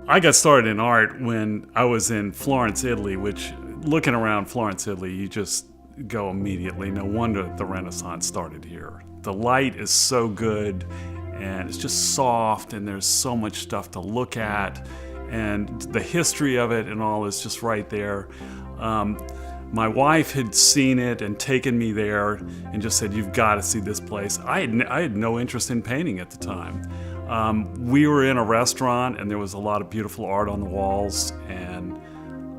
I got started in art when I was in Florence, Italy, which, looking around Florence, Italy, you just go immediately. No wonder the Renaissance started here. The light is so good, and it's just soft, and there's so much stuff to look at, and the history of it and all is just right there. My wife had seen it and taken me there and just said, "You've got to see this place." I had no interest in painting at the time. We were in a restaurant and there was a lot of beautiful art on the walls, and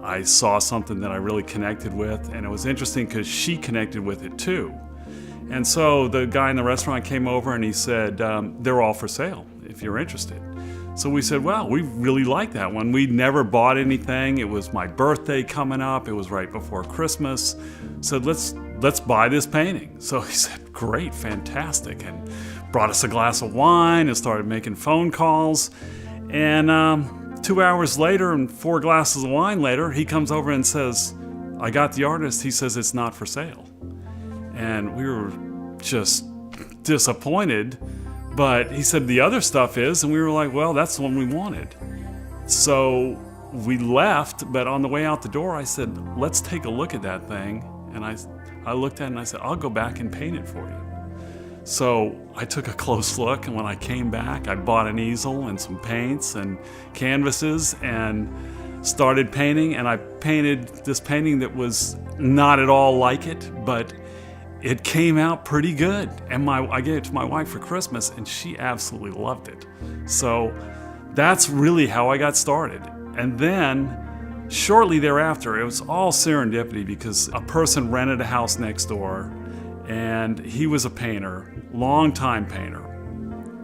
I saw something that I really connected with, and it was interesting because she connected with it too. And so the guy in the restaurant came over and he said, "They're all for sale if you're interested." So we said, "Well, we really like that one." We'd never bought anything. It was my birthday coming up. It was right before Christmas. Said, let's buy this painting. So he said, "Great, fantastic," and brought us a glass of wine and started making phone calls. And 2 hours later and 4 glasses of wine later, he comes over and says, "I got the artist." He says, "It's not for sale." And we were just disappointed. But he said, "The other stuff is," and we were like, "Well, that's the one we wanted." So we left, but on the way out the door, I said, "Let's take a look at that thing." And I looked at it and I said, "I'll go back and paint it for you." So I took a close look, and when I came back, I bought an easel and some paints and canvases and started painting. And I painted this painting that was not at all like it, but it came out pretty good. And I gave it to my wife for Christmas, and she absolutely loved it. So that's really how I got started. And then shortly thereafter, it was all serendipity because a person rented a house next door, and he was a painter, longtime painter.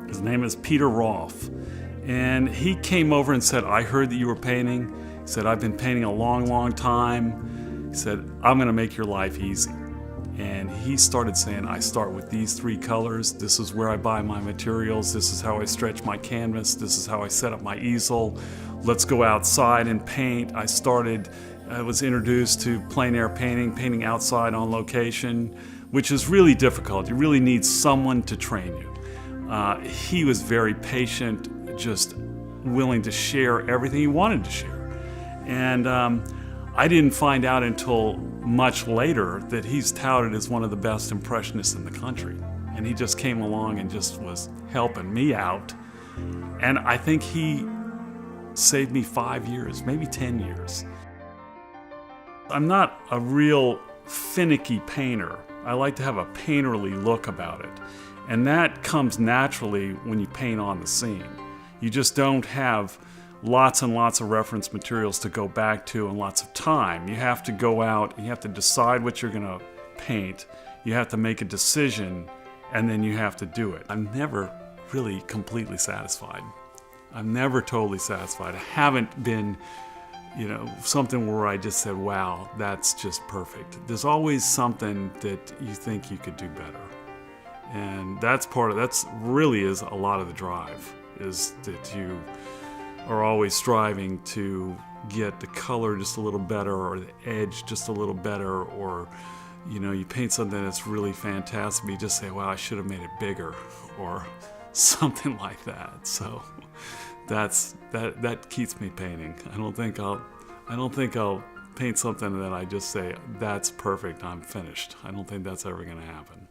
His name is Peter Rolfe. And he came over and said, "I heard that you were painting." He said, "I've been painting a long, long time." He said, "I'm going to make your life easy." And he started saying, "I start with these 3 colors. This is where I buy my materials. This is how I stretch my canvas. This is how I set up my easel. Let's go outside and paint." I was introduced to plein air painting outside on location, which is really difficult. You really need someone to train you. He was very patient, just willing to share everything he wanted to share. And I didn't find out until much later that he's touted as one of the best impressionists in the country. And he just came along and just was helping me out. And I think he saved me 5 years, maybe 10 years. I'm not a real finicky painter. I like to have a painterly look about it. And that comes naturally when you paint on the scene. You just don't have lots and lots of reference materials to go back to and lots of time. You have to go out and you have to decide what you're going to paint. You have to make a decision, and then you have to do it. I'm never really completely satisfied. I'm never totally satisfied. I haven't been, something where I just said, "Wow, that's just perfect." There's always something that you think you could do better. And that's really is a lot of the drive, is that you are always striving to get the color just a little better, or the edge just a little better, or you paint something that's really fantastic, but you just say, "Wow, I should have made it bigger," or something like that. So that keeps me painting. I don't think I'll paint something that I just say, "That's perfect, I'm finished." I don't think that's ever going to happen.